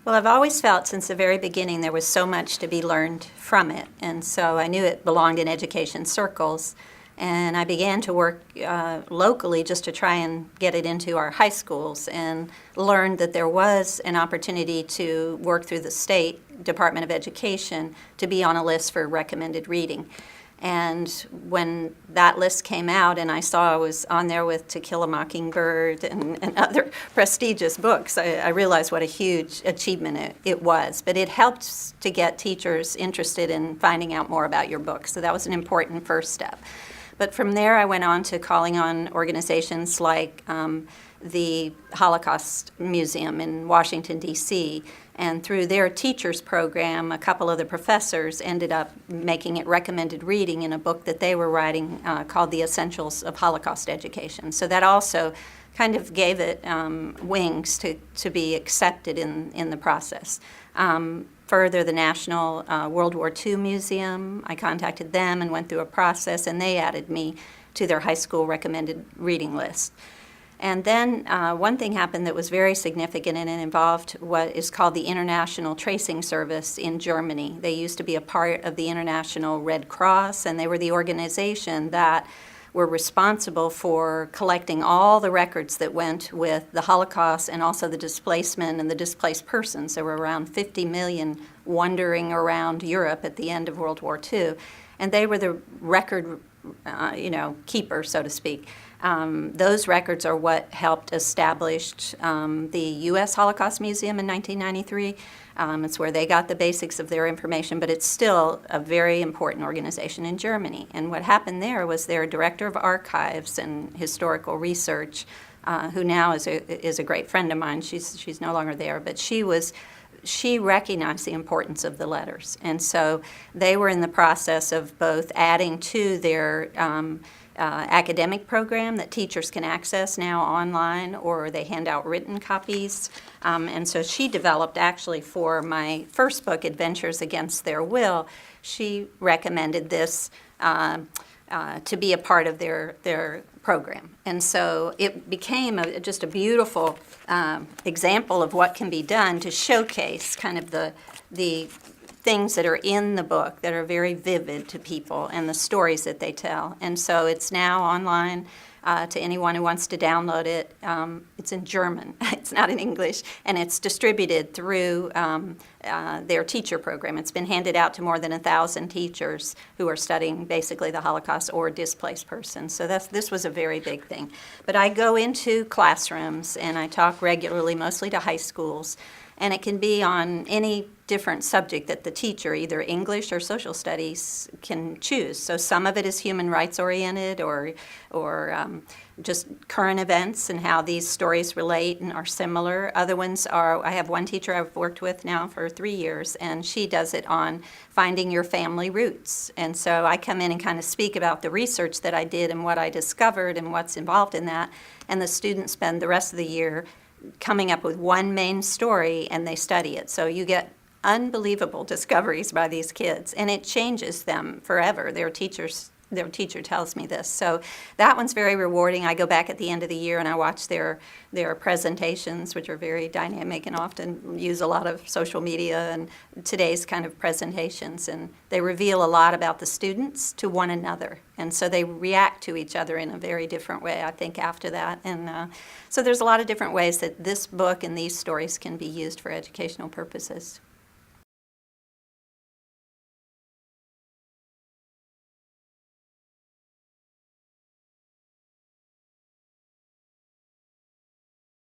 Well, I've always felt since the very beginning there was so much to be learned from it, and so I knew it belonged in education circles, and I began to work locally just to try and get it into our high schools, and learned that there was an opportunity to work through the state Department of Education to be on a list for recommended reading. And when that list came out and I saw I was on there with To Kill a Mockingbird and other prestigious books, I realized what a huge achievement it was. But it helped to get teachers interested in finding out more about your book. So that was an important first step. But from there, I went on to calling on organizations like the Holocaust Museum in Washington, D.C., and through their teachers program, a couple of the professors ended up making it recommended reading in a book that they were writing called The Essentials of Holocaust Education. So that also kind of gave it wings to be accepted in the process. Further, the National World War II Museum, I contacted them and went through a process, and they added me to their high school recommended reading list. And then one thing happened that was very significant, and it involved what is called the International Tracing Service in Germany. They used to be a part of the International Red Cross, and they were the organization that were responsible for collecting all the records that went with the Holocaust and also the displacement and the displaced persons. There were around 50 million wandering around Europe at the end of World War II, and they were the record keeper, so to speak. Those records are what helped establish the U.S. Holocaust Museum in 1993. It's where they got the basics of their information, but it's still a very important organization in Germany. And what happened there was their director of archives and historical research, who now is a great friend of mine. She's no longer there, but she recognized the importance of the letters. And so they were in the process of both adding to their academic program that teachers can access now online, or they hand out written copies. And so she developed, actually, for my first book, Adventures Against Their Will, she recommended this to be a part of their program. And so it became just a beautiful example of what can be done to showcase kind of the things that are in the book that are very vivid to people and the stories that they tell. And so it's now online to anyone who wants to download it. It's in German. It's not in English. And it's distributed through their teacher program. It's been handed out to more than 1,000 teachers who are studying basically the Holocaust or displaced persons. So this was a very big thing. But I go into classrooms and I talk regularly, mostly to high schools. And it can be on any different subject that the teacher, either English or social studies, can choose. So some of it is human rights oriented or just current events and how these stories relate and are similar. Other ones are, I have one teacher I've worked with now for 3 years, and she does it on finding your family roots. And so I come in and kind of speak about the research that I did and what I discovered and what's involved in that. And the students spend the rest of the year coming up with one main story, and they study it. So you get unbelievable discoveries by these kids, and it changes them forever. Their teacher tells me this. So that one's very rewarding. I go back at the end of the year and I watch their presentations, which are very dynamic and often use a lot of social media and today's kind of presentations. And they reveal a lot about the students to one another. And so they react to each other in a very different way, I think, after that. And so there's a lot of different ways that this book and these stories can be used for educational purposes.